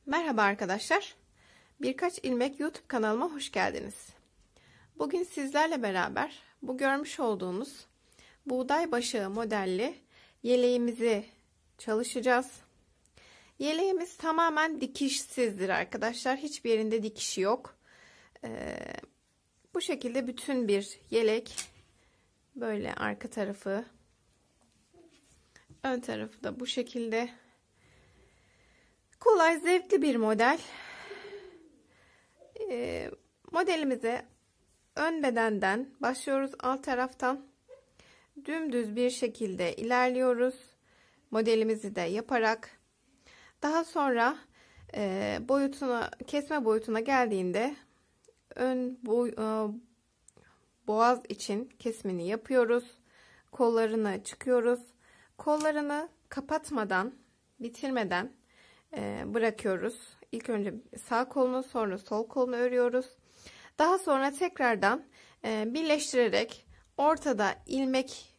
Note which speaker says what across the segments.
Speaker 1: Merhaba arkadaşlar. Birkaç ilmek YouTube kanalıma hoş geldiniz. Bugün sizlerle beraber bu görmüş olduğunuz buğday başağı modelli yeleğimizi çalışacağız. Yeleğimiz tamamen dikişsizdir arkadaşlar. Hiçbir yerinde dikişi yok. Bu şekilde bütün bir yelek, böyle arka tarafı, ön tarafı da bu şekilde. Kolay, zevkli bir model. Modelimize ön bedenden başlıyoruz. Alt taraftan dümdüz bir şekilde ilerliyoruz. Modelimizi de yaparak. Daha sonra kesme boyutuna geldiğinde ön boğaz için kesimini yapıyoruz. Kollarını çıkıyoruz. Kollarını kapatmadan, bitirmeden bırakıyoruz. İlk önce sağ kolunu, sonra sol kolunu örüyoruz. Daha sonra tekrardan birleştirerek ortada ilmek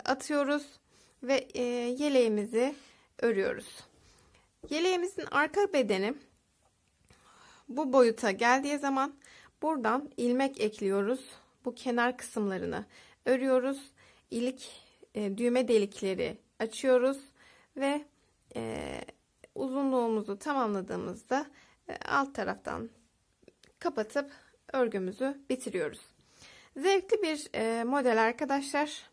Speaker 1: atıyoruz ve yeleğimizi örüyoruz. Yeleğimizin arka bedeni bu boyuta geldiği zaman buradan ilmek ekliyoruz. Bu kenar kısımlarını örüyoruz. Düğme delikleri açıyoruz ve uzunluğumuzu tamamladığımızda alt taraftan kapatıp örgümüzü bitiriyoruz. Zevkli bir model arkadaşlar.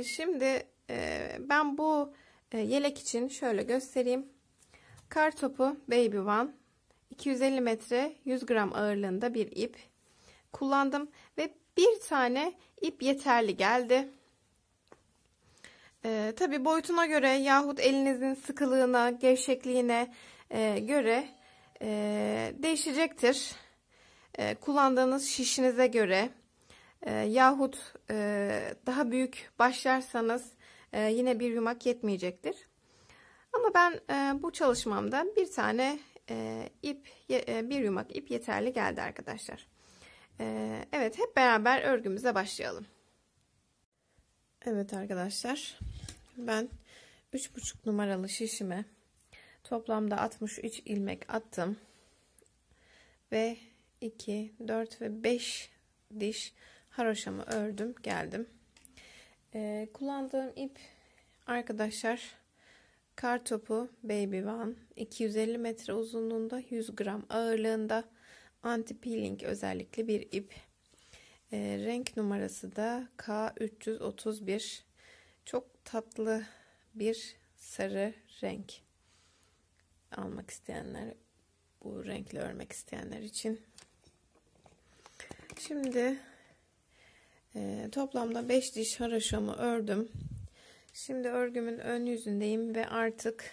Speaker 1: Şimdi ben bu yelek için şöyle göstereyim. Kartopu Baby One 250 metre 100 gram ağırlığında bir ip kullandım ve bir tane ip yeterli geldi. Tabi boyutuna göre yahut elinizin sıkılığına, gevşekliğine göre değişecektir. Kullandığınız şişinize göre yahut daha büyük başlarsanız yine bir yumak yetmeyecektir. Ama ben bu çalışmamda bir tane bir yumak ip yeterli geldi arkadaşlar. Evet, hep beraber örgümüze başlayalım. Evet arkadaşlar, ben 3,5 numaralı şişime toplamda 63 ilmek attım ve 2, 4 ve 5 diş haroşamı ördüm geldim. Kullandığım ip arkadaşlar Kartopu Baby One 250 metre uzunluğunda 100 gram ağırlığında anti peeling özellikli bir ip. Renk numarası da K331. Çok tatlı bir sarı renk. Almak isteyenler, bu renkle örmek isteyenler için. Şimdi toplamda 5 diş haroşamı ördüm. Şimdi örgümün ön yüzündeyim ve artık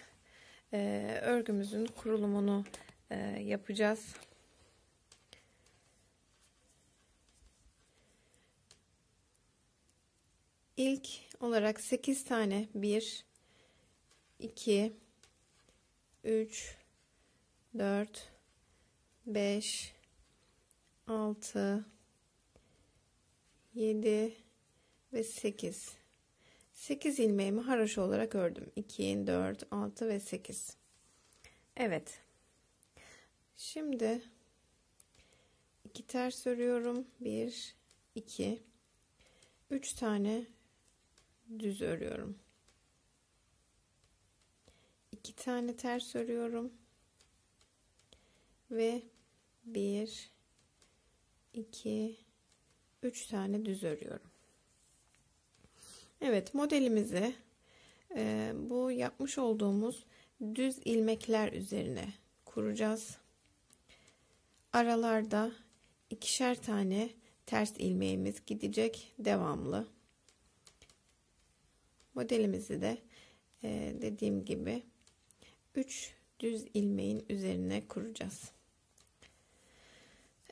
Speaker 1: örgümüzün kurulumunu yapacağız. İlk olarak 8 tane 1 2 3 4 5 6 7 ve 8 ilmeğimi haroşa olarak ördüm. 2 4 6 ve 8. Evet, şimdi 2 ters örüyorum. 1 2 3 tane düz örüyorum. 2 tane ters örüyorum ve 1 2 3 tane düz örüyorum. Evet, modelimizi bu yapmış olduğumuz düz ilmekler üzerine kuracağız. Aralarda ikişer tane ters ilmeğimiz gidecek devamlı. Modelimizi de dediğim gibi 3 düz ilmeğin üzerine kuracağız.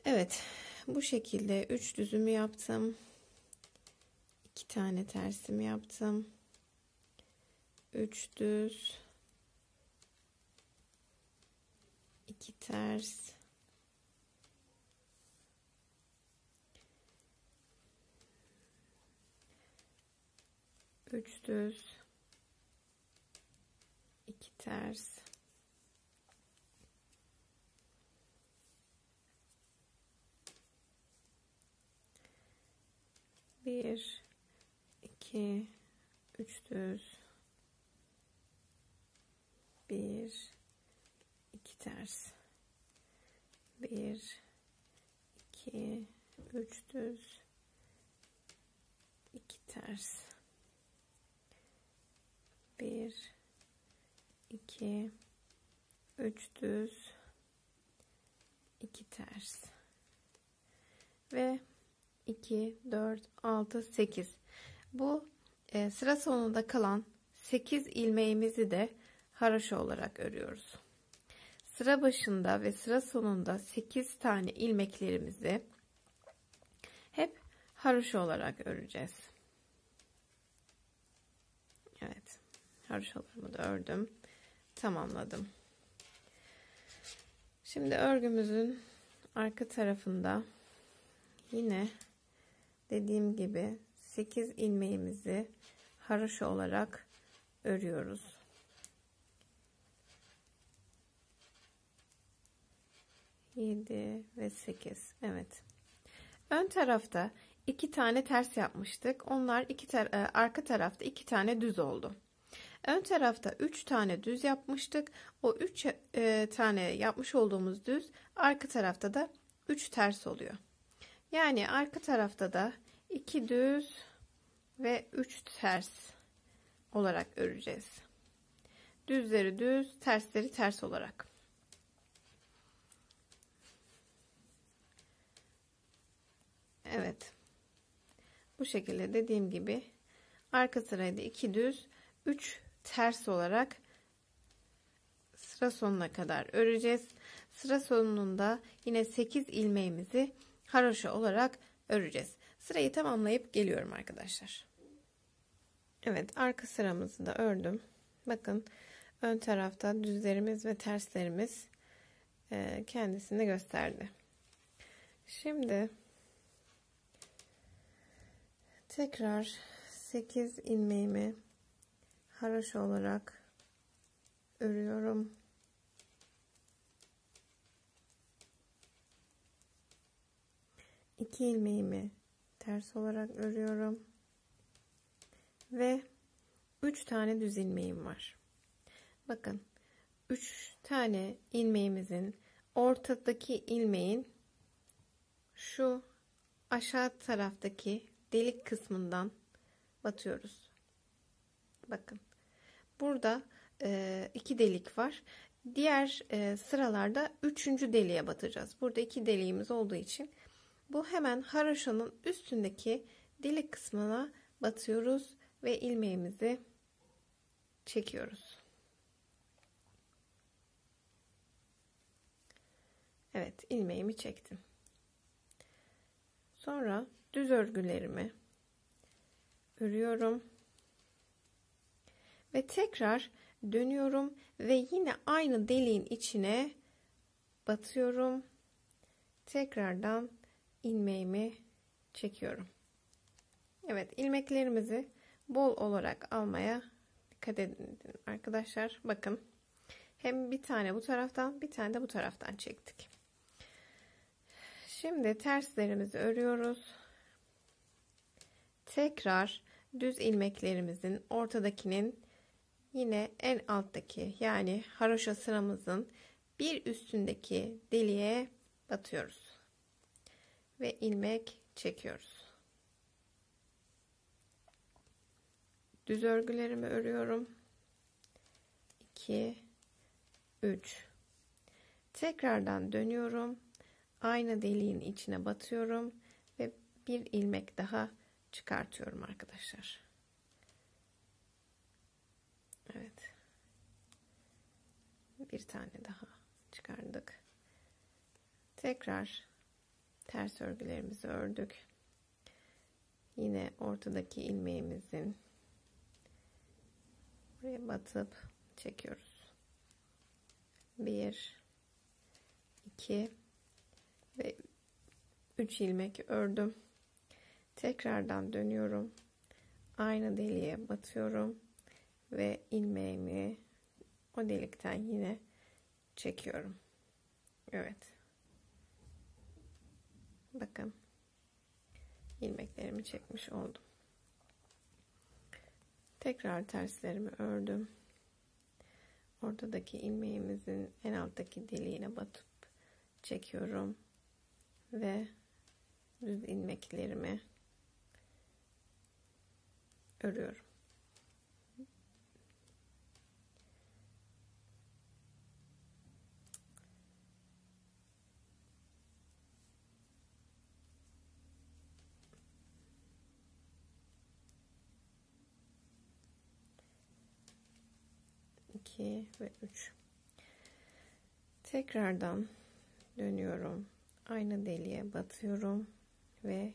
Speaker 1: Evet, bu şekilde 3 düzümü yaptım. 2 tane tersimi yaptım. 3 düz, 2 ters, 3 düz, 2 ters, 1 2 3 düz, 1 2 ters, 1 2 3 düz, 2 ters, 1 2 3 düz, 2 ters ve 2 4 6 8. Bu sıra sonunda kalan 8 ilmeğimizi de haroşa olarak örüyoruz. Sıra başında ve sıra sonunda 8 tane ilmeklerimizi hep haroşa olarak öreceğiz. Evet, haroşalarımı da ördüm, tamamladım. Şimdi örgümüzün arka tarafında yine dediğim gibi 8 ilmeğimizi haroşa olarak örüyoruz. Yedi ve 8. Evet. Ön tarafta 2 tane ters yapmıştık. Onlar arka tarafta 2 tane düz oldu. Ön tarafta 3 tane düz yapmıştık. O 3 tane yapmış olduğumuz düz arka tarafta da 3 ters oluyor. Yani arka tarafta da 2 düz ve 3 ters olarak öreceğiz. Düzleri düz, tersleri ters olarak. Evet. Bu şekilde dediğim gibi arka sırayda 2 düz, 3 ters olarak sıra sonuna kadar öreceğiz. Sıra sonunda yine 8 ilmeğimizi haroşa olarak öreceğiz. Sırayı tamamlayıp geliyorum arkadaşlar. Evet, arka sıramızı da ördüm. Bakın ön tarafta düzlerimiz ve terslerimiz kendisini gösterdi. Şimdi tekrar 8 ilmeğimi haroşa olarak örüyorum. İki ilmeğimi ters olarak örüyorum ve 3 tane düz ilmeğim var. Bakın 3 tane ilmeğimizin ortadaki ilmeğin şu aşağı taraftaki delik kısmından batıyoruz. Bakın burada 2 delik var. Diğer sıralarda 3. deliğe batacağız. Burada 2 deliğimiz olduğu için bu hemen haroşanın üstündeki delik kısmına batıyoruz ve ilmeğimizi çekiyoruz. Evet, ilmeğimi çektim. Sonra düz örgülerimi örüyorum ve tekrar dönüyorum ve yine aynı deliğin içine batıyorum. Tekrardan ilmeğimi çekiyorum. Evet, ilmeklerimizi bol olarak almaya dikkat edin arkadaşlar. Bakın hem bir tane bu taraftan, bir tane de bu taraftan çektik. Şimdi terslerimizi örüyoruz. Tekrar düz ilmeklerimizin ortadakinin yine en alttaki, yani haroşa sıramızın bir üstündeki deliğe batıyoruz ve ilmek çekiyoruz. Düz örgülerimi örüyorum. 2 3 tekrardan dönüyorum. Aynı deliğin içine batıyorum ve bir ilmek daha çıkartıyorum arkadaşlar. Evet. Bir tane daha çıkardık. Tekrar ters örgülerimizi ördük. Yine ortadaki ilmeğimizin buraya batıp çekiyoruz. 1 2 ve 3 ilmek ördüm. Tekrardan dönüyorum. Aynı deliğe batıyorum ve ilmeğimi o delikten yine çekiyorum. Evet. Bakın. ilmeklerimi çekmiş oldum. Tekrar terslerimi ördüm. Ortadaki ilmeğimizin en alttaki deliğine batıp çekiyorum ve düz ilmeklerimi örüyorum. Ve 3. Tekrardan dönüyorum. Aynı deliğe batıyorum ve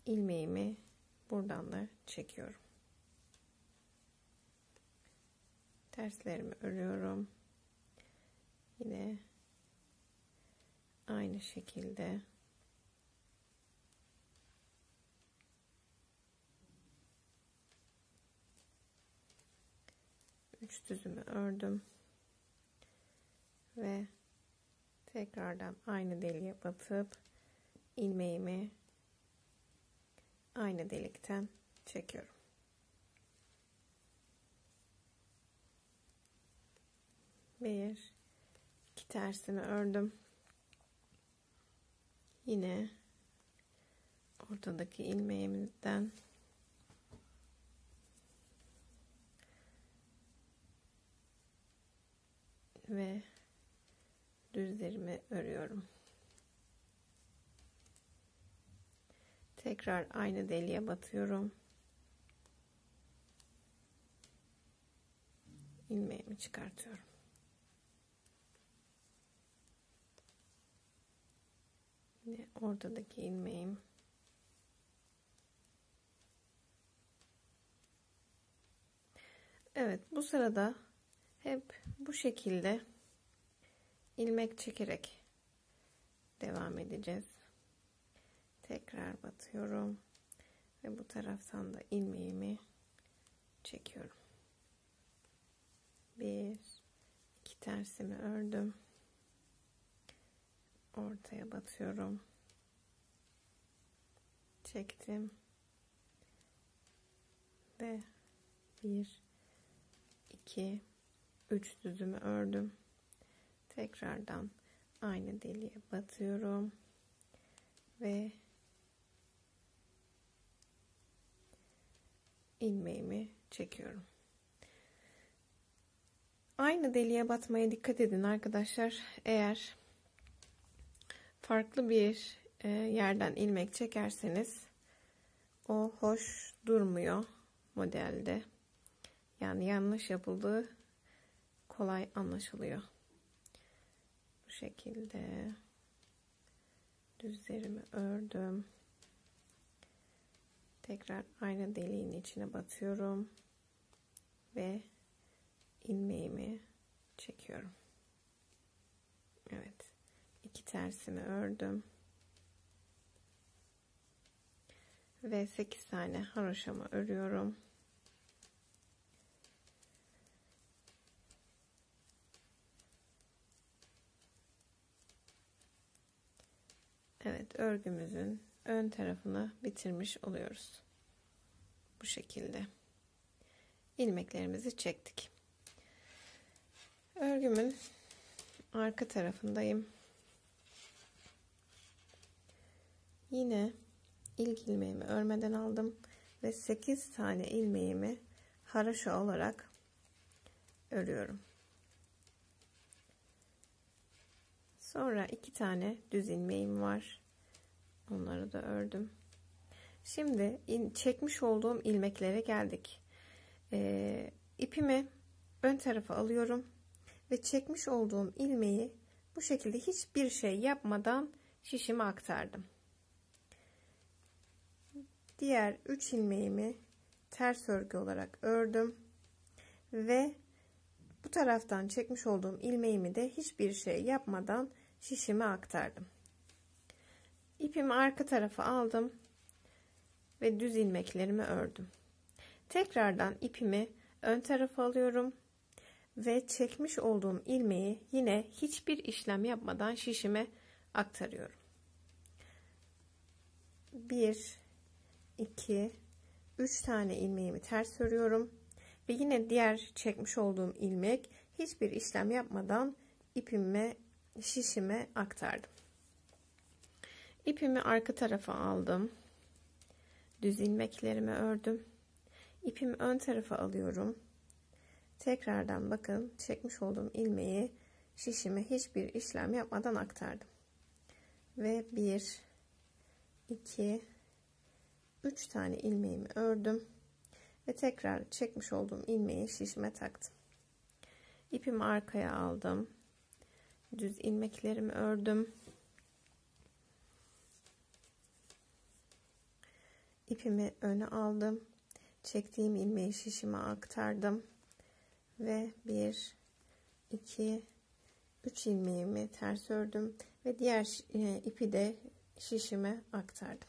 Speaker 1: ilmeğimi buradan da çekiyorum. Terslerimi örüyorum. Yine aynı şekilde üç düzümü ördüm ve tekrardan aynı deliğe batıp ilmeğimi aynı delikten çekiyorum. Bir, iki tersimi ördüm. Yine ortadaki ilmeğimizden ve düzlerimi örüyorum. Tekrar aynı deliğe batıyorum. İlmeğimi çıkartıyorum. Yine ortadaki ilmeğim. Evet, bu sırada hep bu şekilde ilmek çekerek devam edeceğiz. Tekrar batıyorum ve bu taraftan da ilmeğimi çekiyorum. Bir, iki tersimi ördüm. Ortaya batıyorum. Çektim. Ve bir, iki, üç düzümü ördüm. Tekrardan aynı deliğe batıyorum. Ve ilmeğimi çekiyorum. Aynı deliğe batmaya dikkat edin arkadaşlar. Eğer farklı bir yerden ilmek çekerseniz o hoş durmuyor modelde. Yani yanlış yapıldığı kolay anlaşılıyor. Bu şekilde düzlerimi ördüm. Tekrar aynı deliğin içine batıyorum ve ilmeğimi çekiyorum. Evet. İki tersimi ördüm. Ve 8 tane haroşamı örüyorum. Evet, örgümüzün ön tarafını bitirmiş oluyoruz. Bu şekilde ilmeklerimizi çektik. Örgümün arka tarafındayım. Yine ilk ilmeğimi örmeden aldım ve 8 tane ilmeğimi haroşa olarak örüyorum. Sonra 2 tane düz ilmeğim var. Onları da ördüm. Şimdi çekmiş olduğum ilmeklere geldik. İpimi ön tarafa alıyorum ve çekmiş olduğum ilmeği bu şekilde hiçbir şey yapmadan şişime aktardım. Diğer 3 ilmeğimi ters örgü olarak ördüm ve bu taraftan çekmiş olduğum ilmeğimi de hiçbir şey yapmadan şişime aktardım. İpimi arka tarafa aldım ve düz ilmeklerimi ördüm. Tekrardan ipimi ön tarafa alıyorum ve çekmiş olduğum ilmeği yine hiçbir işlem yapmadan şişime aktarıyorum. 1, 2, 3 tane ilmeğimi ters örüyorum. Ve yine diğer çekmiş olduğum ilmek, hiçbir işlem yapmadan ipime, şişime aktardım. İpimi arka tarafa aldım. Düz ilmeklerimi ördüm. İpimi ön tarafa alıyorum. Tekrardan bakın, çekmiş olduğum ilmeği şişime hiçbir işlem yapmadan aktardım. Ve 1, 2, 3 tane ilmeğimi ördüm. Ve tekrar çekmiş olduğum ilmeği şişime taktım. İpimi arkaya aldım. Düz ilmeklerimi ördüm. İpimi öne aldım. Çektiğim ilmeği şişime aktardım. Ve 1, 2, 3 ilmeğimi ters ördüm. Ve diğer ipi de şişime aktardım.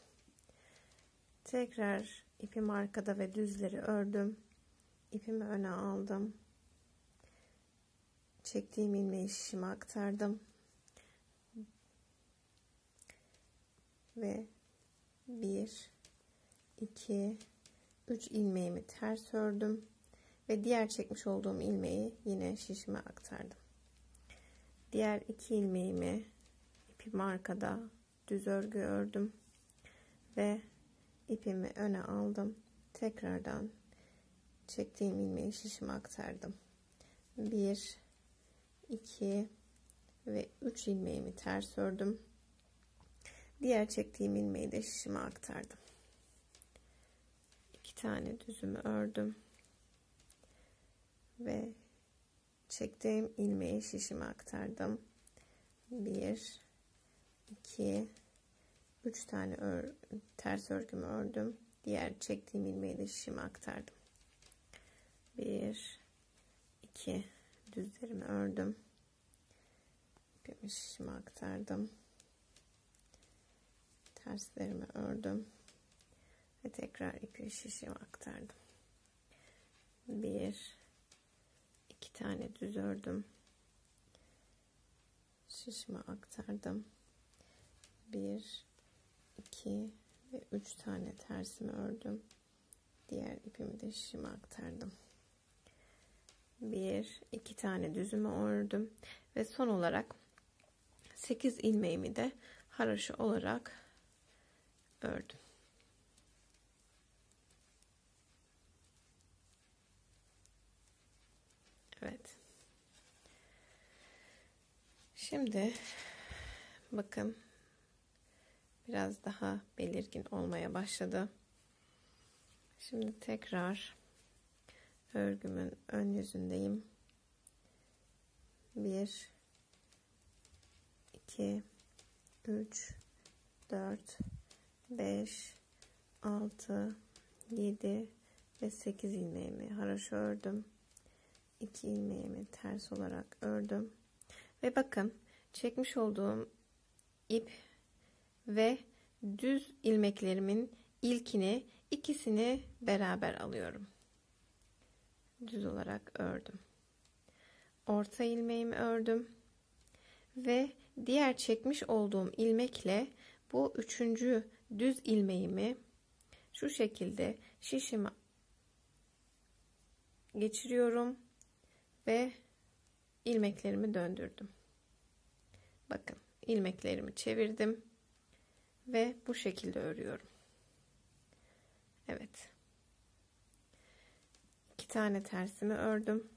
Speaker 1: Tekrar ipim arkada ve düzleri ördüm. İpimi öne aldım. Çektiğim ilmeği şişime aktardım. Ve 1, 2, 3 ilmeğimi ters ördüm. Ve diğer çekmiş olduğum ilmeği yine şişime aktardım. Diğer 2 ilmeğimi ipim arkada düz örgü ördüm. Ve ipimi öne aldım. Tekrardan çektiğim ilmeği şişime aktardım. 1, 2 ve 3 ilmeğimi ters ördüm. Diğer çektiğim ilmeği de şişime aktardım. 2 tane düzümü ördüm. Ve çektiğim ilmeği şişime aktardım. 1, 2, 3 tane ters örgümü ördüm. Diğer çektiğim ilmeği de şişime aktardım. 1, 2, düzlerimi ördüm. İpimi şişime aktardım. Terslerimi ördüm. Ve tekrar ipi şişime aktardım. 1, 2 tane düz ördüm. Şişime aktardım. 1, 2 ve 3 tane tersimi ördüm. Diğer ipimi de şişime aktardım. 1, 2 tane düzümü ördüm. Ve son olarak 8 ilmeğimi de haroşa olarak ördüm. Evet. Şimdi bakın, biraz daha belirgin olmaya başladı. Şimdi tekrar örgümün ön yüzündeyim. 1, 2, 3, 4, 5, 6, 7 ve 8 ilmeğimi haroşa ördüm. 2 ilmeğimi ters olarak ördüm. Ve bakın, çekmiş olduğum ip ve düz ilmeklerimin ikisini beraber alıyorum. Düz olarak ördüm. Orta ilmeğimi ördüm. Ve diğer çekmiş olduğum ilmekle bu 3. düz ilmeğimi şu şekilde şişime geçiriyorum ve ilmeklerimi döndürdüm. Bakın, ilmeklerimi çevirdim ve bu şekilde örüyorum. Evet. 2 tane tersimi ördüm.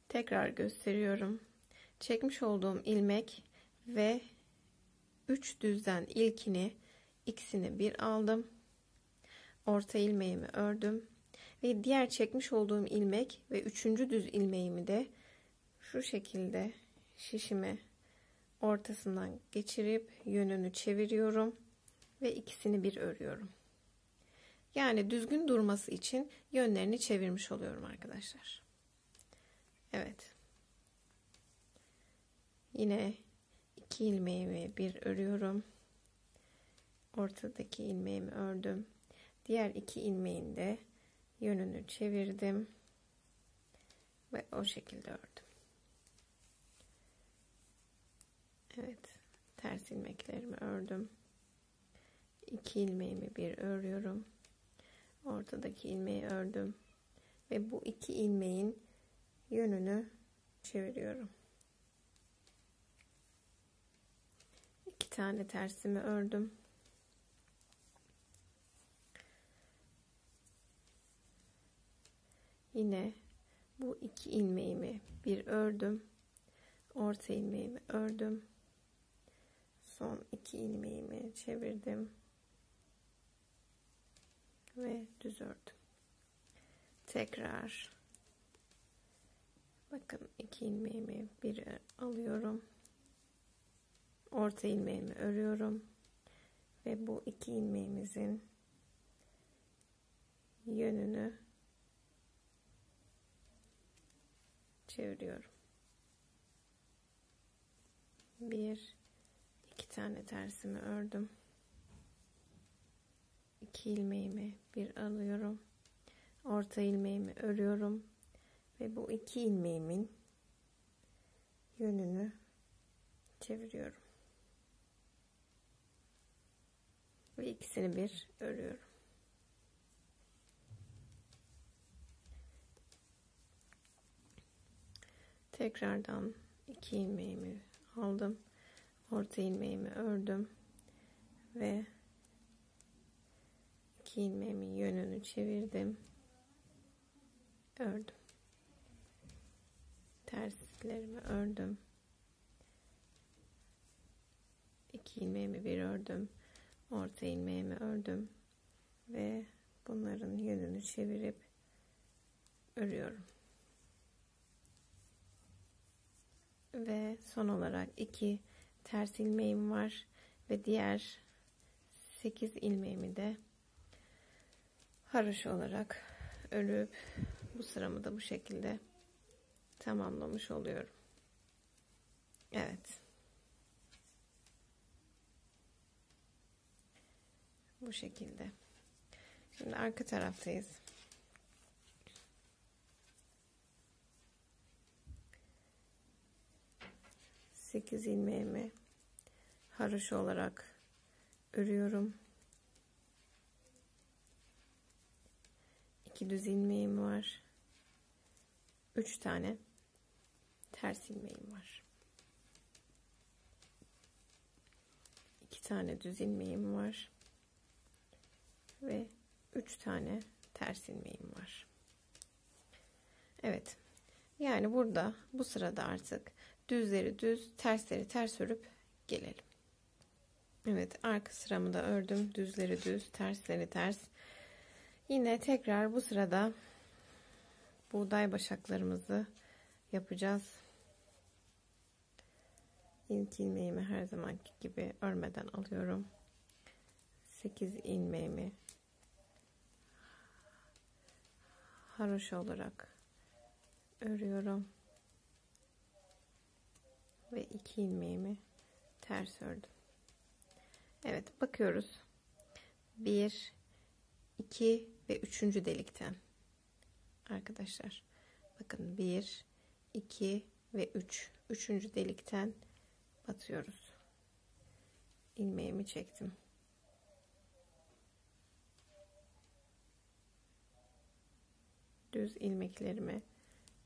Speaker 1: Tekrar gösteriyorum. Çekmiş olduğum ilmek ve 3 düzden ikisini bir aldım. Orta ilmeğimi ördüm. Ve diğer çekmiş olduğum ilmek ve 3. düz ilmeğimi de şu şekilde şişime ortasından geçirip yönünü çeviriyorum ve ikisini bir örüyorum. Yani düzgün durması için yönlerini çevirmiş oluyorum arkadaşlar. Evet. Yine 2 ilmeğimi bir örüyorum. Ortadaki ilmeğimi ördüm. Diğer 2 ilmeğin de yönünü çevirdim ve o şekilde ördüm. Evet, ters ilmeklerimi ördüm. 2 ilmeğimi bir örüyorum. Ortadaki ilmeği ördüm ve bu 2 ilmeğin yönünü çeviriyorum. 2 tane tersimi ördüm. Yine bu 2 ilmeğimi bir ördüm. Orta ilmeğimi ördüm. Son 2 ilmeğimi çevirdim ve düz ördüm. Tekrar bakın 2 ilmeğimi bir alıyorum. Orta ilmeğimi örüyorum ve bu 2 ilmeğimizin yönünü çeviriyorum. 2 tane tersimi ördüm. 2 ilmeğimi bir alıyorum. Orta ilmeğimi örüyorum ve bu 2 ilmeğimin yönünü çeviriyorum. Ve ikisini bir örüyorum. Tekrardan 2 ilmeğimi aldım. Orta ilmeğimi ördüm ve 2 ilmeğimin yönünü çevirdim. Ördüm. Terslerimi ördüm. 2 ilmeğimi bir ördüm. Orta ilmeğimi ördüm ve bunların yönünü çevirip örüyorum. Ve son olarak 2 ters ilmeğim var ve diğer 8 ilmeğimi de haroşa olarak örüp bu sıramı da bu şekilde tamamlamış oluyorum. Evet. Bu şekilde. Şimdi arka taraftayız. Sekiz ilmeğimi haroşa olarak örüyorum. 2 düz ilmeğim var. 3 tane ters ilmeğim var. 2 tane düz ilmeğim var. Ve 3 tane ters ilmeğim var. Evet. Yani burada bu sırada artık düzleri düz, tersleri ters örüp gelelim. Evet, arka sıramı da ördüm. Düzleri düz, tersleri ters. Yine tekrar bu sırada buğday başaklarımızı yapacağız. İlk ilmeğimi her zamanki gibi örmeden alıyorum. 8 ilmeğimi haroşa olarak örüyorum ve 2 ilmeğimi ters ördüm. Evet, bakıyoruz. 1 2 ve 3. delikten arkadaşlar, bakın 1 2 ve 3 delikten batıyoruz. İlmeğimi çektim. Düz ilmeklerimi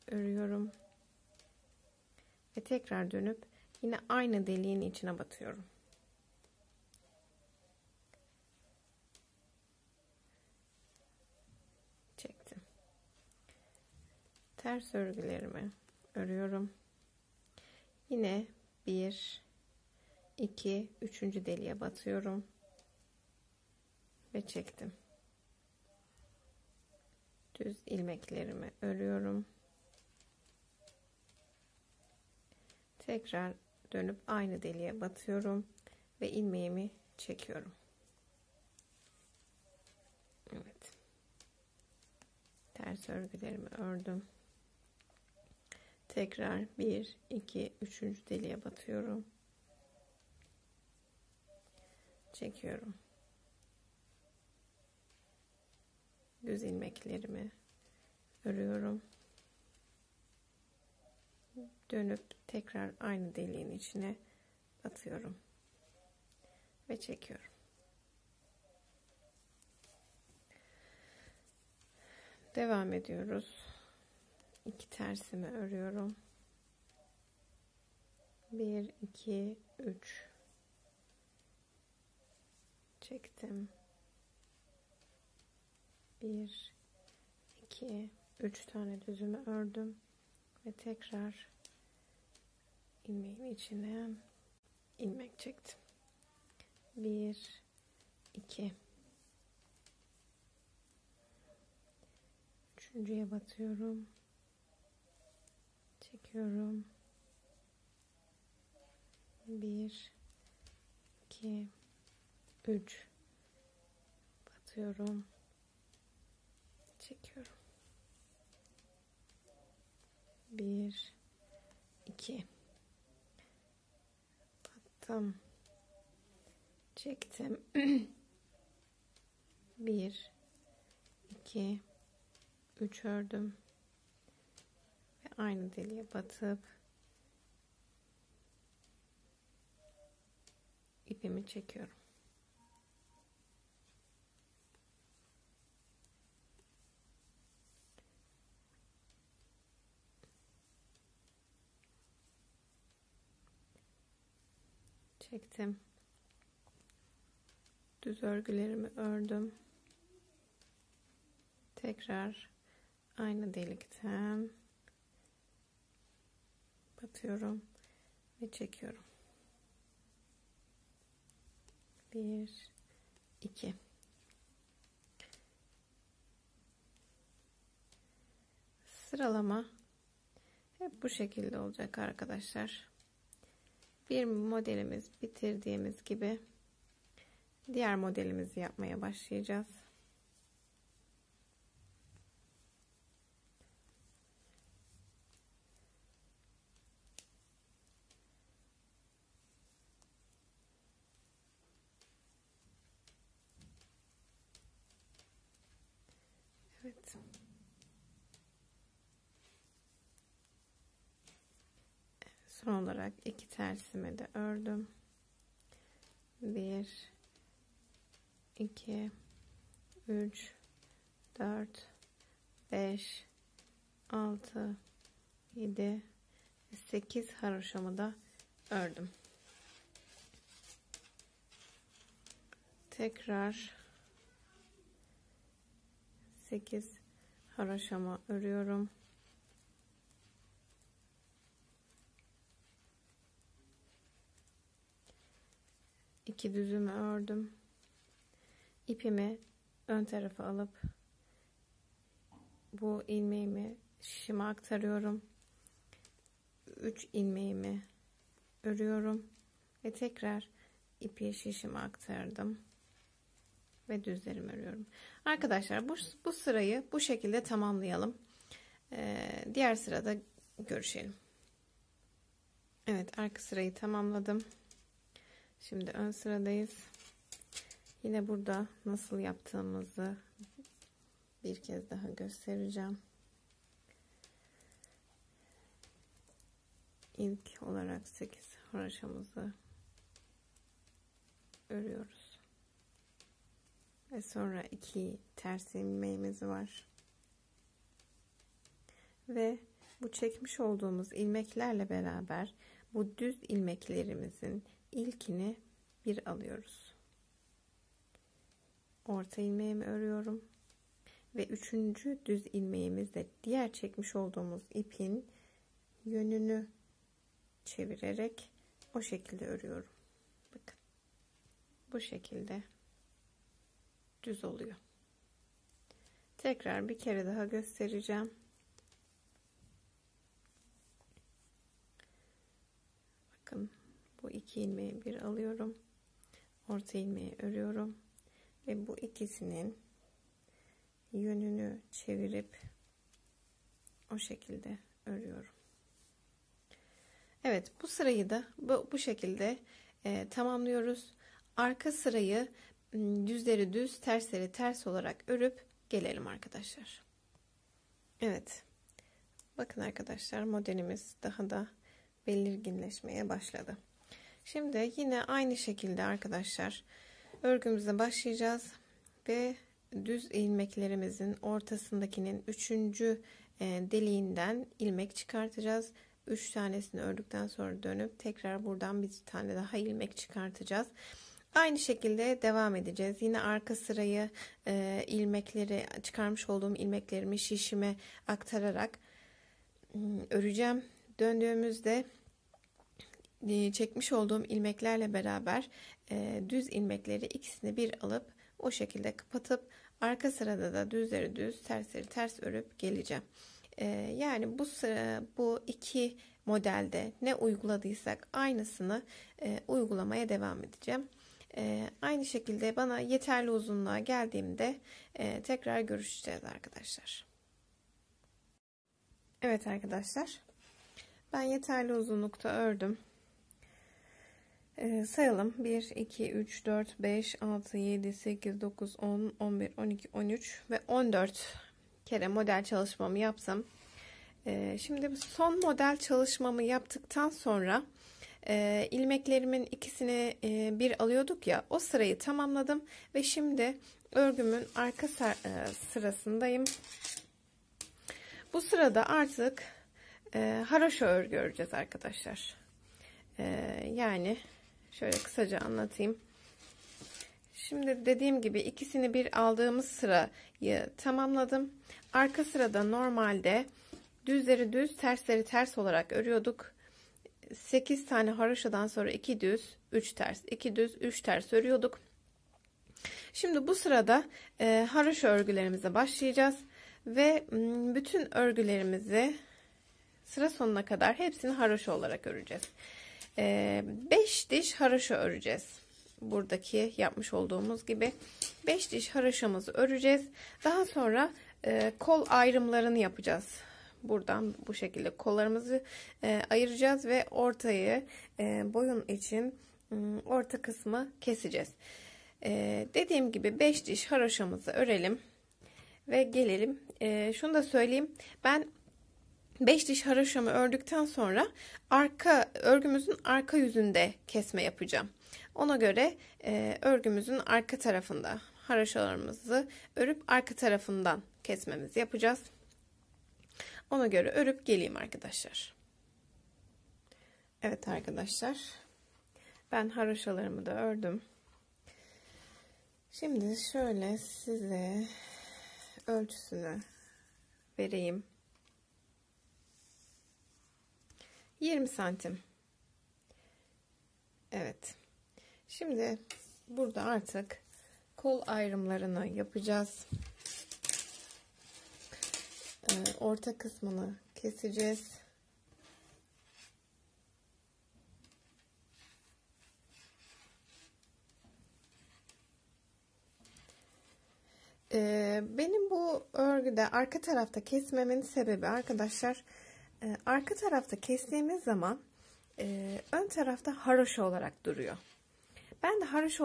Speaker 1: örüyorum ve tekrar dönüp yine aynı deliğin içine batıyorum. Çektim. Ters örgülerimi örüyorum. Yine 1 2 3. deliğe batıyorum ve çektim. Düz ilmeklerimi örüyorum. Tekrar dönüp aynı deliğe batıyorum ve ilmeğimi çekiyorum. Evet. Ters örgülerimi ördüm. Tekrar 1 2 3. deliğe batıyorum. Çekiyorum. Düz ilmeklerimi örüyorum. Dönüp tekrar aynı deliğin içine batıyorum ve çekiyorum. Devam ediyoruz. 2 tersimi örüyorum. 1 2 3 çektim. 1 2 3 tane düzümü ördüm ve tekrar ilmeğin içine ilmek çektim. 1 2 üçüncüye batıyorum, çekiyorum. 1 2 3 batıyorum, çekiyorum. 1 2 battım, çektim. 1 2 3 ördüm ve aynı deliğe batıp ipimi çekiyorum. Çektim. Düz örgülerimi ördüm. Tekrar aynı delikten batıyorum ve çekiyorum. 1 2 sıralama hep bu şekilde olacak arkadaşlar. Bir modelimiz bitirdiğimiz gibi diğer modelimizi yapmaya başlayacağız. Evet. Son olarak 2 tersimi de ördüm. 1 2 3 4 5 6 7 8 haroşamı da ördüm. Tekrar 8 haroşama örüyorum. İki düzümü ördüm. İpimi ön tarafa alıp bu ilmeğimi şişime aktarıyorum. 3 ilmeğimi örüyorum ve tekrar ipi şişime aktardım ve düzlerimi örüyorum. Arkadaşlar bu sırayı bu şekilde tamamlayalım. Diğer sırada görüşelim. Evet, arka sırayı tamamladım. Şimdi ön sıradayız. Yine burada nasıl yaptığımızı bir kez daha göstereceğim. İlk olarak 8 haroşamızı örüyoruz. Ve sonra 2 ters ilmeğimiz var. Ve bu çekmiş olduğumuz ilmeklerle beraber bu düz ilmeklerimizin ilkini bir alıyoruz. Orta ilmeğimi örüyorum ve 3. düz ilmeğimizle diğer çekmiş olduğumuz ipin yönünü çevirerek o şekilde örüyorum. Bakın. Bu şekilde düz oluyor. Tekrar bir kere daha göstereceğim. Bakın, bu 2 ilmeği bir alıyorum. Orta ilmeği örüyorum ve bu ikisinin yönünü çevirip o şekilde örüyorum. Evet, bu sırayı da bu şekilde tamamlıyoruz. Arka sırayı düzleri düz, tersleri ters olarak örüp gelelim arkadaşlar. Evet. Bakın arkadaşlar, modelimiz daha da belirginleşmeye başladı. Şimdi yine aynı şekilde arkadaşlar örgümüze başlayacağız ve düz ilmeklerimizin ortasındakinin 3. deliğinden ilmek çıkartacağız. 3 tanesini ördükten sonra dönüp tekrar buradan bir tane daha ilmek çıkartacağız. Aynı şekilde devam edeceğiz. Yine arka sırayı ilmekleri, çıkarmış olduğum ilmeklerimi şişime aktararak öreceğim. Döndüğümüzde çekmiş olduğum ilmeklerle beraber düz ilmekleri ikisini bir alıp o şekilde kapatıp arka sırada da düzleri düz, tersleri ters örüp geleceğim. Yani bu iki modelde ne uyguladıysak aynısını uygulamaya devam edeceğim. Aynı şekilde bana yeterli uzunluğa geldiğimde tekrar görüşeceğiz arkadaşlar. Evet arkadaşlar, ben yeterli uzunlukta ördüm. Sayalım: 1 2 3 4 5 6 7 8 9 10 11 12 13 ve 14 kere model çalışmamı yaptım. Şimdi son model çalışmamı yaptıktan sonra ilmeklerimin ikisini bir alıyorduk ya, o sırayı tamamladım ve şimdi örgümün arka sırasındayım. Bu sırada artık haroşa örgü öreceğiz arkadaşlar. Yani şöyle kısaca anlatayım. Şimdi dediğim gibi ikisini bir aldığımız sırayı tamamladım. Arka sırada normalde düzleri düz, tersleri ters olarak örüyorduk. 8 tane haroşadan sonra 2 düz, 3 ters, 2 düz, 3 ters örüyorduk. Şimdi bu sırada haroşa örgülerimize başlayacağız ve bütün örgülerimizi sıra sonuna kadar hepsini haroşa olarak öreceğiz. 5 diş haroşa öreceğiz. Buradaki yapmış olduğumuz gibi 5 diş haroşamızı öreceğiz. Daha sonra kol ayrımlarını yapacağız. Buradan bu şekilde kollarımızı ayıracağız ve ortayı boyun için orta kısmı keseceğiz. Dediğim gibi 5 diş haroşamızı örelim ve gelelim. Şunu da söyleyeyim. Ben 5 diş haroşamı ördükten sonra örgümüzün arka yüzünde kesme yapacağım. Ona göre örgümüzün arka tarafında haroşalarımızı örüp arka tarafından kesmemizi yapacağız. Ona göre örüp geleyim arkadaşlar. Evet arkadaşlar, ben haroşalarımı da ördüm. Şimdi şöyle size ölçüsünü vereyim. 20 santim. Evet. Şimdi burada artık kol ayrımlarını yapacağız. Orta kısmını keseceğiz. Benim bu örgüde arka tarafta kesmemin sebebi arkadaşlar, arka tarafta kestiğimiz zaman ön tarafta haroşa olarak duruyor. Ben de haroşa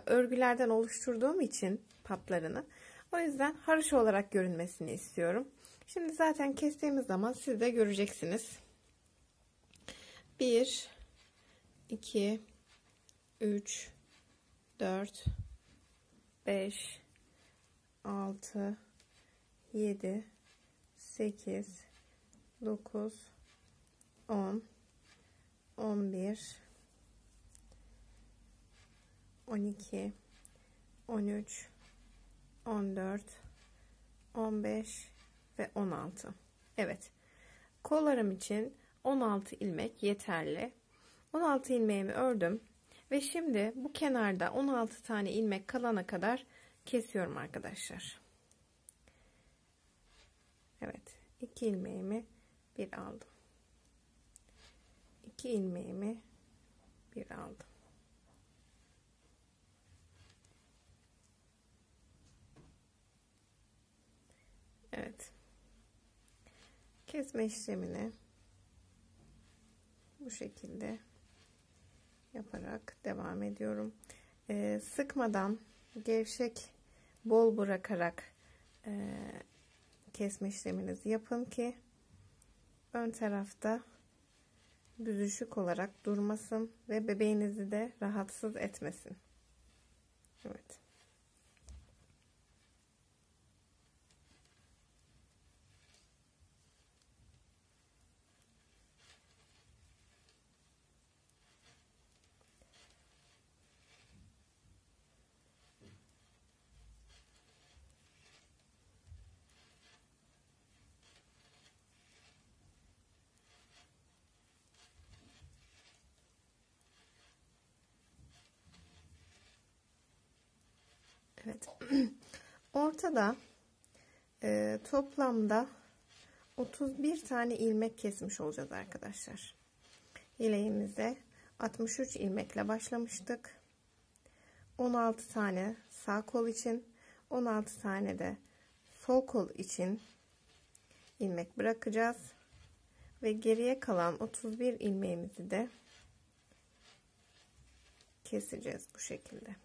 Speaker 1: örgülerden oluşturduğum için paplarını, o yüzden haroşa olarak görünmesini istiyorum. Şimdi zaten kestiğimiz zaman siz de göreceksiniz. 1 2 3 4 5 6 7 8 9 10 11 12 13 14 15 ve 16. Evet, kollarım için 16 ilmek yeterli. 16 ilmeğimi ördüm ve şimdi bu kenarda 16 tane ilmek kalana kadar kesiyorum arkadaşlar. Evet, 2 ilmeğimi bir aldım. 2 ilmeğimi bir aldım. Evet. Kesme işlemini bu şekilde yaparak devam ediyorum. Sıkmadan, gevşek, bol bırakarak kesme işleminizi yapın ki ön tarafta büzüşük olarak durmasın ve bebeğinizi de rahatsız etmesin. Evet. Evet. Ortada toplamda 31 tane ilmek kesmiş olacağız arkadaşlar. Yeleğimize 63 ilmekle başlamıştık. 16 tane sağ kol için, 16 tane de sol kol için ilmek bırakacağız ve geriye kalan 31 ilmeğimizi de keseceğiz bu şekilde.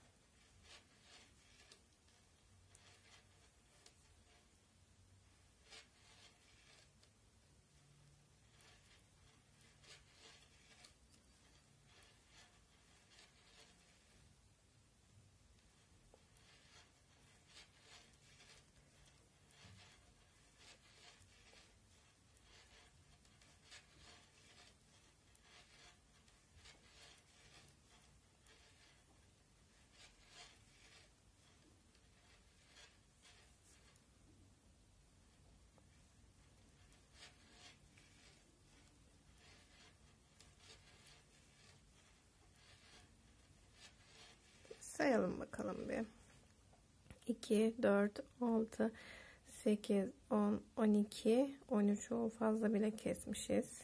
Speaker 1: Sayalım bakalım bir. 2, 4, 6, 8, 10, 12, 13 o fazla bile kesmişiz.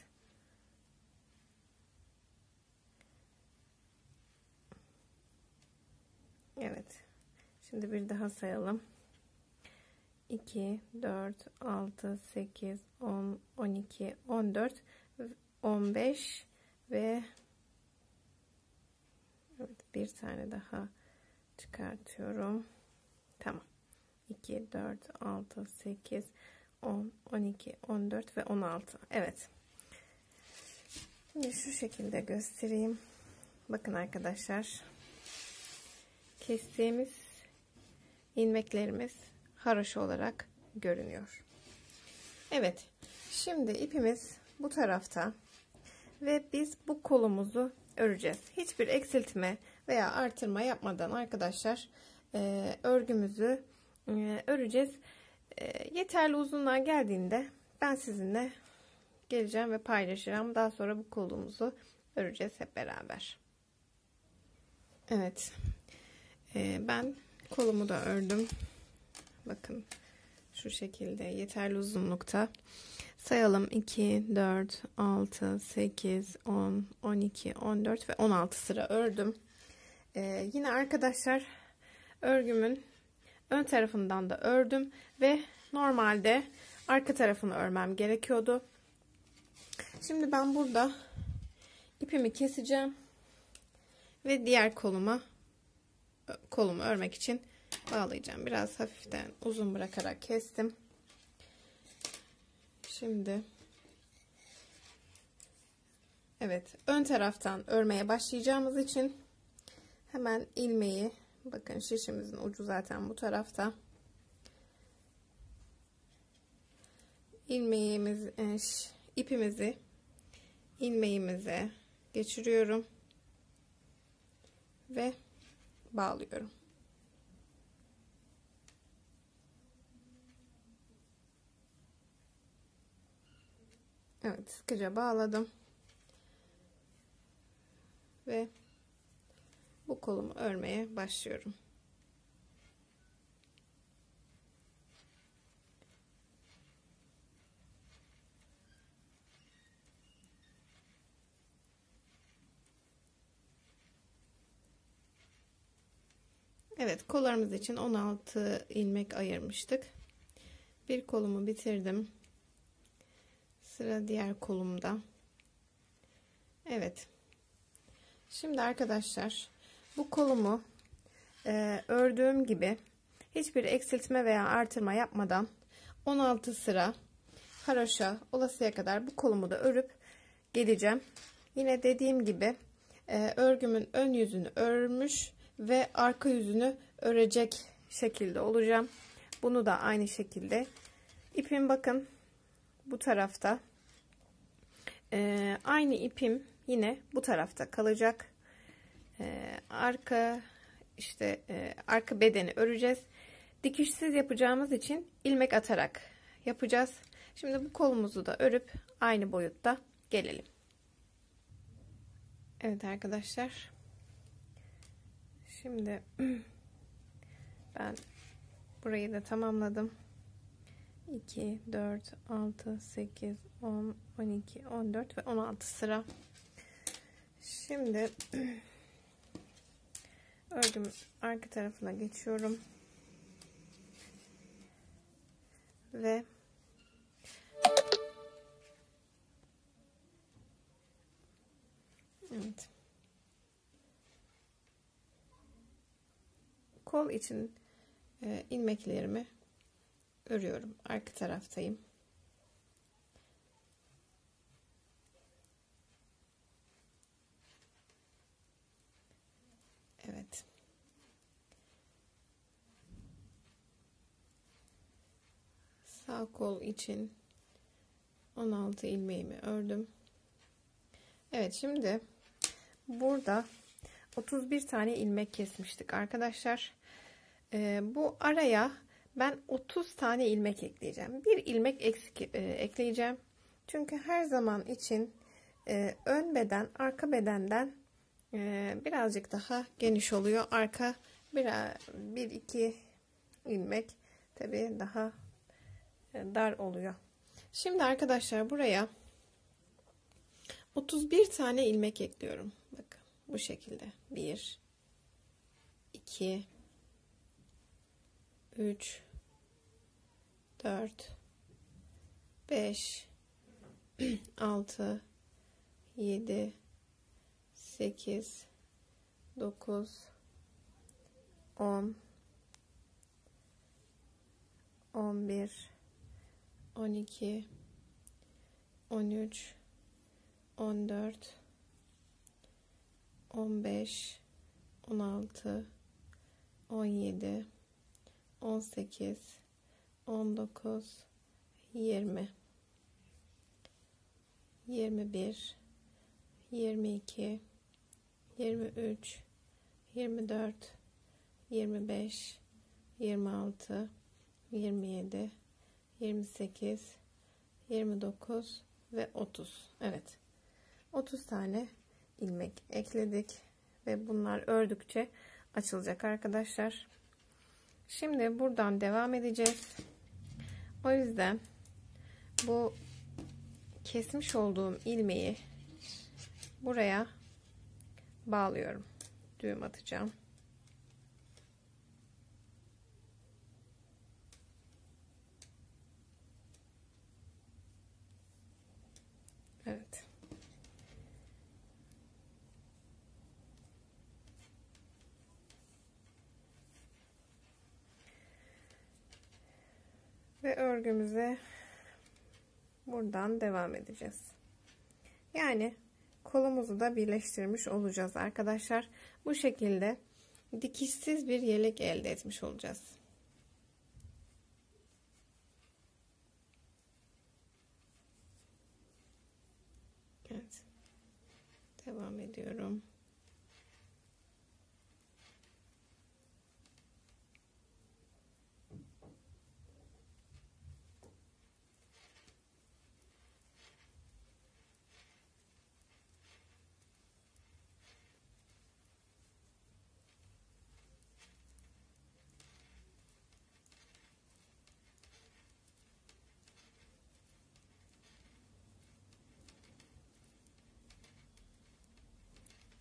Speaker 1: Evet. Şimdi bir daha sayalım. 2, 4, 6, 8, 10, 12, 14, 15 ve evet, bir tane daha çıkartıyorum. Tamam. 2, 4, 6, 8, 10, 12, 14 ve 16. Evet. Şimdi şu şekilde göstereyim. Bakın arkadaşlar. Kestiğimiz ilmeklerimiz haroşa olarak görünüyor. Evet. Şimdi ipimiz bu tarafta ve biz bu kolumuzu öreceğiz. Hiçbir eksiltme veya artırma yapmadan arkadaşlar örgümüzü öreceğiz. Yeterli uzunluğa geldiğinde ben sizinle geleceğim ve paylaşacağım. Daha sonra bu kolumuzu öreceğiz hep beraber. Evet. Ben kolumu da ördüm. Bakın şu şekilde yeterli uzunlukta. Sayalım 2, 4, 6, 8, 10, 12, 14 ve 16 sıra ördüm. Yine arkadaşlar örgümün ön tarafından da ördüm ve normalde arka tarafını örmem gerekiyordu. Şimdi ben burada ipimi keseceğim ve diğer kolumu örmek için bağlayacağım. Biraz hafiften uzun bırakarak kestim. Şimdi evet, ön taraftan örmeye başlayacağımız için hemen ilmeği, bakın şişimizin ucu zaten bu tarafta. İpimizi ilmeğimize geçiriyorum ve bağlıyorum. Evet, sıkıca bağladım ve bu kolumu örmeye başlıyorum. Evet, kollarımız için 16 ilmek ayırmıştık. Bir kolumu bitirdim. Sıra diğer kolumda. Evet. Şimdi arkadaşlar bu kolumu ördüğüm gibi hiçbir eksiltme veya artırma yapmadan 16 sıra haroşa olasıya kadar bu kolumu da örüp geleceğim. Yine dediğim gibi örgümün ön yüzünü örmüş ve arka yüzünü örecek şekilde olacağım. Bunu da aynı şekilde ipim bakın bu tarafta. Aynı ipim yine bu tarafta kalacak. Arka bedeni öreceğiz. Dikişsiz yapacağımız için ilmek atarak yapacağız. Şimdi bu kolumuzu da örüp aynı boyutta gelelim. Evet arkadaşlar. Şimdi Ben burayı da tamamladım. 2, 4, 6, 8, 10, 12, 14 ve 16 sıra. Şimdi örgümün arka tarafına geçiyorum. Ve evet. Kol için ilmeklerimi örüyorum. Arka taraftayım. Evet. Sağ kol için 16 ilmeğimi ördüm. Evet, şimdi burada 31 tane ilmek kesmiştik arkadaşlar. Bu araya ben 30 tane ilmek ekleyeceğim. Bir ilmek eksik ekleyeceğim. Çünkü her zaman için ön beden arka bedenden birazcık daha geniş oluyor. Arka bir iki ilmek tabii daha dar oluyor. Şimdi arkadaşlar buraya 31 tane ilmek ekliyorum. Bakın bu şekilde. 1 2 3 4 5 6 7 8 9 10 11 12 13 14 15 16 17 18 19 20 21 22 23 24 25 26 27 28 29 ve 30. Evet. 30 tane ilmek ekledik ve bunlar ördükçe açılacak arkadaşlar. Şimdi buradan devam edeceğiz. O yüzden bu kesmiş olduğum ilmeği buraya bağlıyorum. Düğüm atacağım. Evet. Ve örgümüze buradan devam edeceğiz. Yani kolumuzu da birleştirmiş olacağız arkadaşlar. Bu şekilde dikişsiz bir yelek elde etmiş olacağız. Evet. Devam ediyorum.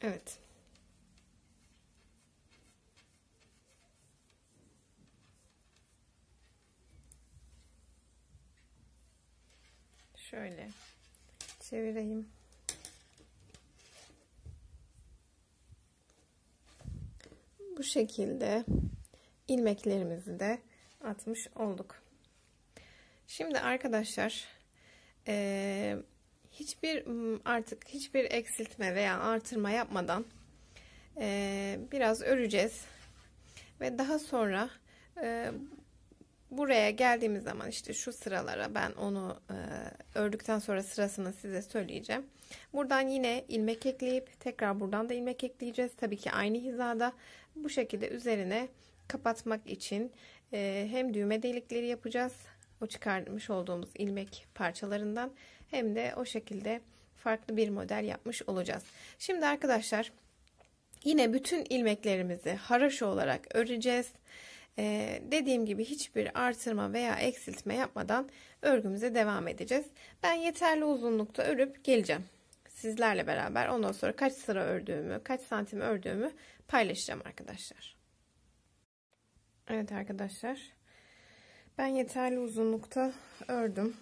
Speaker 1: Evet. Şöyle çevireyim. Bu şekilde ilmeklerimizi de atmış olduk. Şimdi arkadaşlar hiçbir eksiltme veya artırma yapmadan biraz öreceğiz ve daha sonra buraya geldiğimiz zaman işte şu sıralara ben onu ördükten sonra sırasını size söyleyeceğim. Buradan yine ilmek ekleyip tekrar buradan da ilmek ekleyeceğiz. Tabii ki aynı hizada bu şekilde üzerine kapatmak için hem düğme delikleri yapacağız. O çıkarmış olduğumuz ilmek parçalarından hem de o şekilde farklı bir model yapmış olacağız. Şimdi arkadaşlar yine bütün ilmeklerimizi haroşa olarak öreceğiz. Dediğim gibi hiçbir artırma veya eksiltme yapmadan örgümüze devam edeceğiz. Ben yeterli uzunlukta örüp geleceğim sizlerle beraber. Ondan sonra kaç sıra ördüğümü, kaç santim ördüğümü paylaşacağım arkadaşlar. Evet arkadaşlar, ben yeterli uzunlukta ördüm.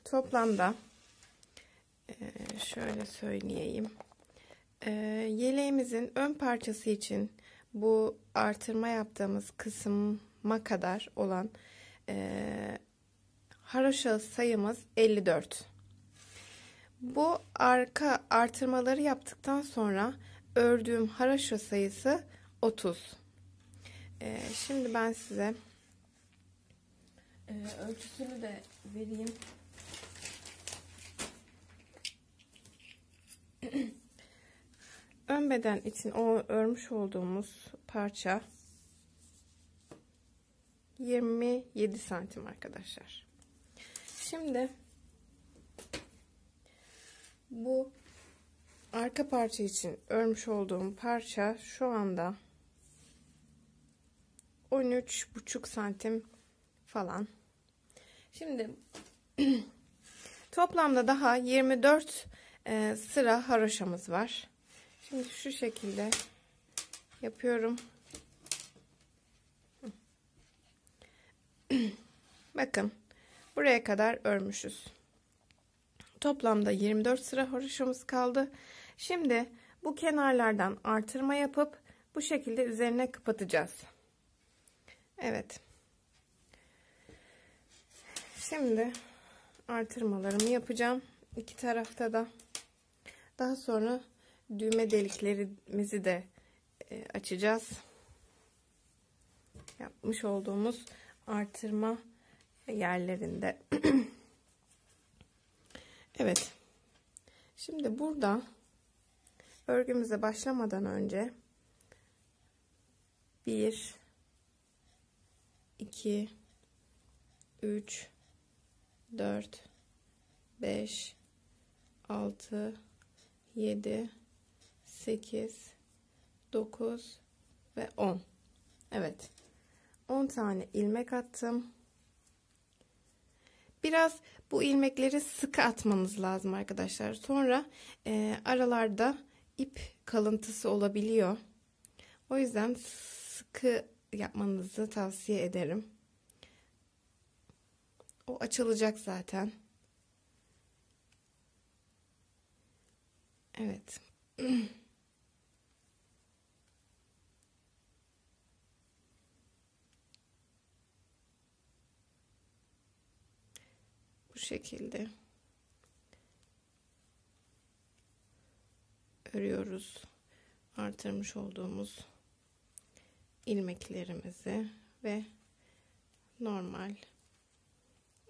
Speaker 1: Toplamda şöyle söyleyeyim. Yeleğimizin ön parçası için bu artırma yaptığımız kısma kadar olan haroşa sayımız 54. Bu arka artırmaları yaptıktan sonra ördüğüm haroşa sayısı 30. Şimdi ben size ölçüsünü de vereyim. Ön beden için o örmüş olduğumuz parça 27 santim arkadaşlar. Şimdi bu arka parça için örmüş olduğum parça şu anda 13,5 santim falan. Şimdi toplamda daha 24 sıra haroşamız var. Şimdi şu şekilde yapıyorum. Bakın buraya kadar örmüşüz. Toplamda 24 sıra haroşamız kaldı. Şimdi bu kenarlardan artırma yapıp bu şekilde üzerine kapatacağız. Evet. Şimdi artırmalarımı yapacağım. İki tarafta da. Daha sonra düğme deliklerimizi de açacağız. Yapmış olduğumuz artırma yerlerinde. Evet. Şimdi burada örgümüze başlamadan önce 1 2 3 4 5 6 7 8 9 ve 10. Evet. 10 tane ilmek attım. Biraz bu ilmekleri sıkı atmanız lazım arkadaşlar. Sonra aralarda ip kalıntısı olabiliyor. O yüzden sıkı yapmanızı tavsiye ederim. O açılacak zaten. Evet. Bu şekilde örüyoruz. Artırmış olduğumuz ilmeklerimizi ve normal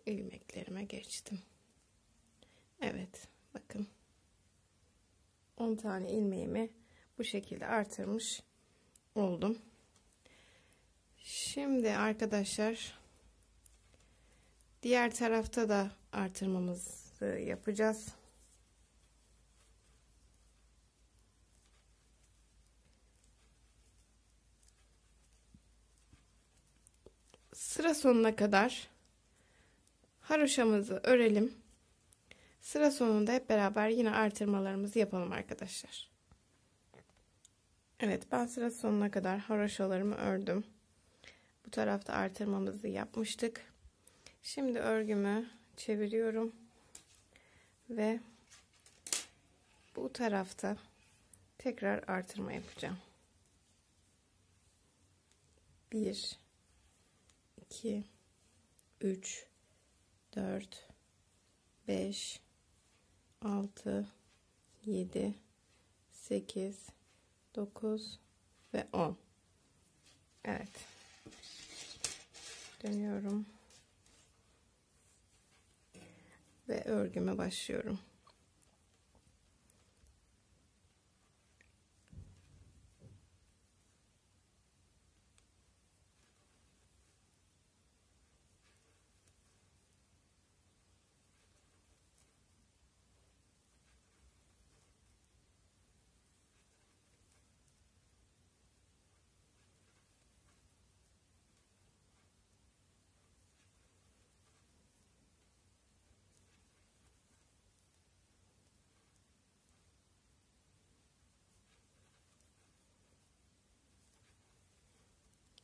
Speaker 1: ilmeklerime geçtim. Evet, bakın 10 tane ilmeğimi bu şekilde artırmış oldum. Şimdi arkadaşlar diğer tarafta da artırmamızı yapacağız. Sıra sonuna kadar haroşamızı örelim. Sıra sonunda hep beraber yine artırmalarımızı yapalım arkadaşlar. Evet, ben sıra sonuna kadar haroşalarımı ördüm. Bu tarafta artırmamızı yapmıştık. Şimdi örgümü çeviriyorum ve bu tarafta tekrar artırma yapacağım. 1 2 3 4 5 6 7 8 9 ve 10. Evet. Dönüyorum. Ve örgüme başlıyorum.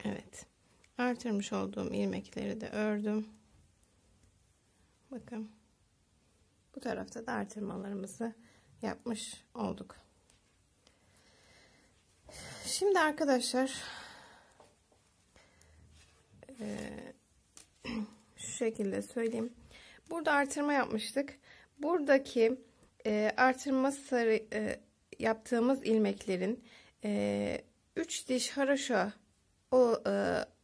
Speaker 1: Evet. Artırmış olduğum ilmekleri de ördüm. Bakın. Bu tarafta da artırmalarımızı yapmış olduk. Şimdi arkadaşlar şu şekilde söyleyeyim. Burada artırma yapmıştık. Buradaki artırma sarı yaptığımız ilmeklerin 3 diş haroşa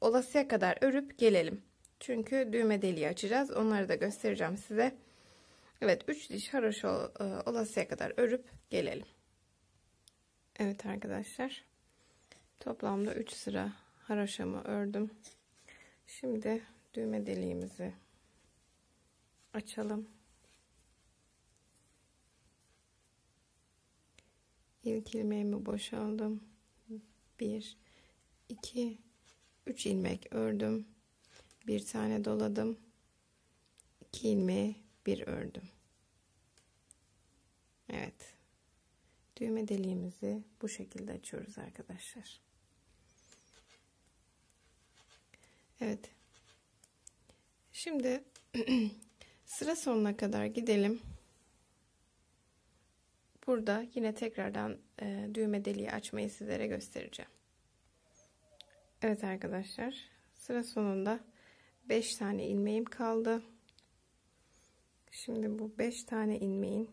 Speaker 1: olasıya kadar örüp gelelim. Çünkü düğme deliği açacağız. Onları da göstereceğim size. Evet, 3 diş haroşa olasıya kadar örüp gelelim. Evet arkadaşlar. Toplamda 3 sıra haroşamı ördüm. Şimdi düğme deliğimizi açalım. İlk ilmeğimi boşaldım. 1 2 3 ilmek ördüm. Bir tane doladım. 2 ilmeği bir ördüm. Evet. Düğme deliğimizi bu şekilde açıyoruz arkadaşlar. Evet. Şimdi sıra sonuna kadar gidelim. Burada yine tekrardan düğme deliği açmayı sizlere göstereceğim. Evet arkadaşlar, sıra sonunda 5 tane ilmeğim kaldı. Şimdi bu 5 tane ilmeğin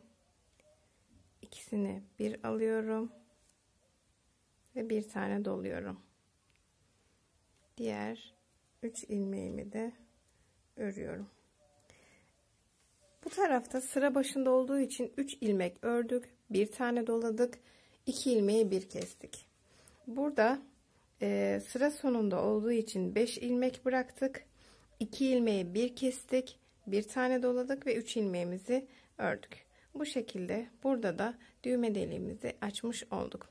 Speaker 1: ikisini bir alıyorum ve bir tane doluyorum. Diğer 3 ilmeğimi de örüyorum. Bu tarafta sıra başında olduğu için 3 ilmek ördük, bir tane doladık, 2 ilmeği bir kestik. Burada sıra sonunda olduğu için 5 ilmek bıraktık, 2 ilmeği bir kestik, bir tane doladık ve 3 ilmeğimizi ördük. Bu şekilde burada da düğme deliğimizi açmış olduk.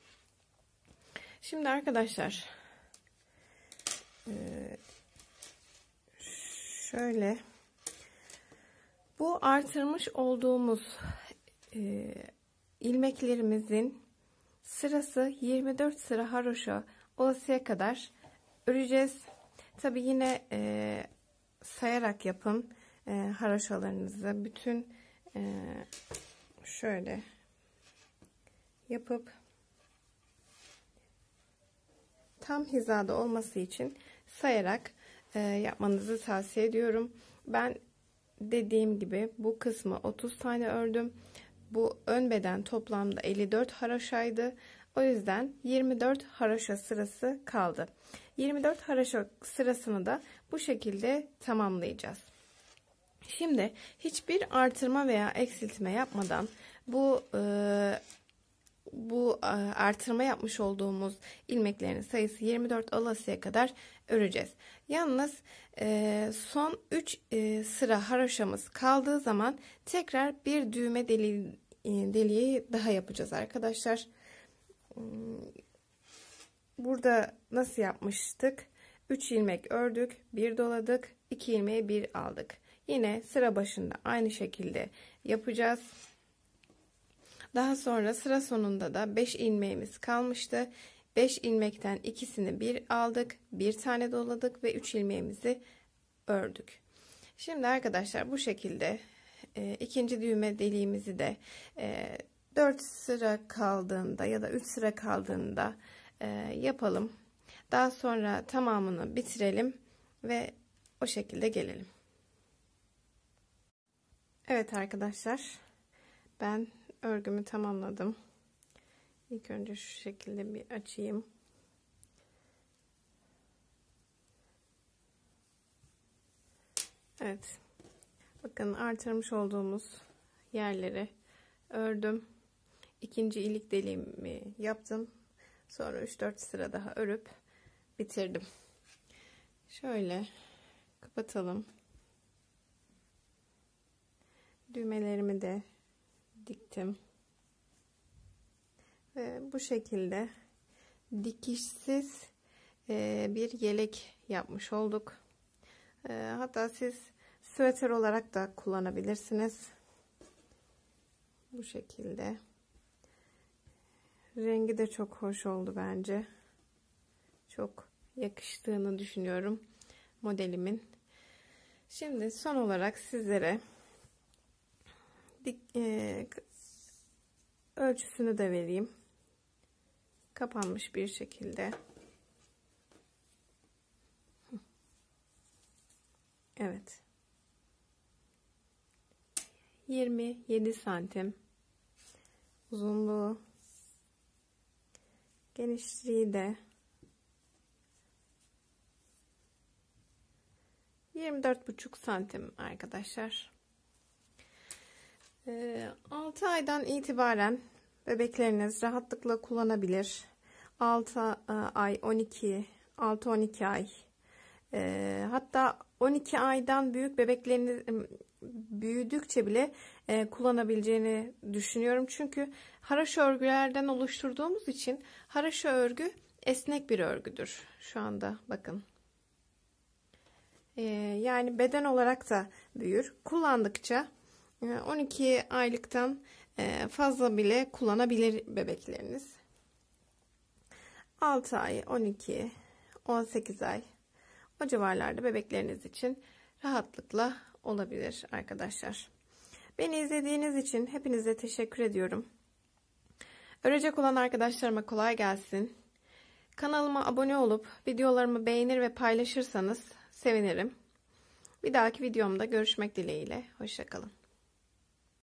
Speaker 1: Şimdi arkadaşlar şöyle bu artırmış olduğumuz ilmeklerimizin sırası 24 sıra haroşa olasıya kadar öreceğiz. Tabi yine sayarak yapın haroşalarınızı. Bütün şöyle yapıp tam hizada olması için sayarak yapmanızı tavsiye ediyorum. Ben dediğim gibi bu kısmı 30 tane ördüm. Bu ön beden toplamda 54 haroşaydı. O yüzden 24 haroşa sırası kaldı. 24 haroşa sırasını da bu şekilde tamamlayacağız. Şimdi hiçbir artırma veya eksiltme yapmadan bu artırma yapmış olduğumuz ilmeklerin sayısı 24 olasıya kadar öreceğiz. Yalnız son 3 sıra haroşamız kaldığı zaman tekrar bir düğme deliği daha yapacağız arkadaşlar. Burada nasıl yapmıştık? 3 ilmek ördük, bir doladık, 2 ilmeği bir aldık. Yine sıra başında aynı şekilde yapacağız. Daha sonra sıra sonunda da 5 ilmeğimiz kalmıştı. 5 ilmekten ikisini bir aldık, bir tane doladık ve 3 ilmeğimizi ördük. Şimdi arkadaşlar bu şekilde ikinci düğme deliğimizi de 4 sıra kaldığında ya da 3 sıra kaldığında yapalım. Daha sonra tamamını bitirelim ve o şekilde gelelim. Evet arkadaşlar, ben örgümü tamamladım. İlk önce şu şekilde bir açayım. Evet. Bakın artırmış olduğumuz yerleri ördüm. İkinci ilik deliğimi yaptım. Sonra 3-4 sıra daha örüp bitirdim. Şöyle kapatalım. Düğmelerimi de diktim. Ve bu şekilde dikişsiz bir yelek yapmış olduk. Hatta siz süveter olarak da kullanabilirsiniz. Bu şekilde. Rengi de çok hoş oldu bence. Çok yakıştığını düşünüyorum modelimin. Şimdi son olarak sizlere ölçüsünü de vereyim. Kapanmış bir şekilde. Evet. 27 santim uzunluğu, genişliği de 24,5 santim arkadaşlar. 6 aydan itibaren bebekleriniz rahatlıkla kullanabilir. 6 ay, 6-12 ay, hatta 12 aydan büyük bebekleriniz büyüdükçe bile kullanabileceğini düşünüyorum. Çünkü haraşo örgülerden oluşturduğumuz için haraşo örgü esnek bir örgüdür. Şu anda bakın. Yani beden olarak da büyür. Kullandıkça 12 aylıktan fazla bile kullanabilir bebekleriniz. 6 ay, 12, 18 ay o civarlarda bebekleriniz için rahatlıkla olabilir arkadaşlar. Beni izlediğiniz için hepinize teşekkür ediyorum. Örecek olan arkadaşlarıma kolay gelsin. Kanalıma abone olup videolarımı beğenir ve paylaşırsanız sevinirim. Bir dahaki videomda görüşmek dileğiyle. Hoşça kalın.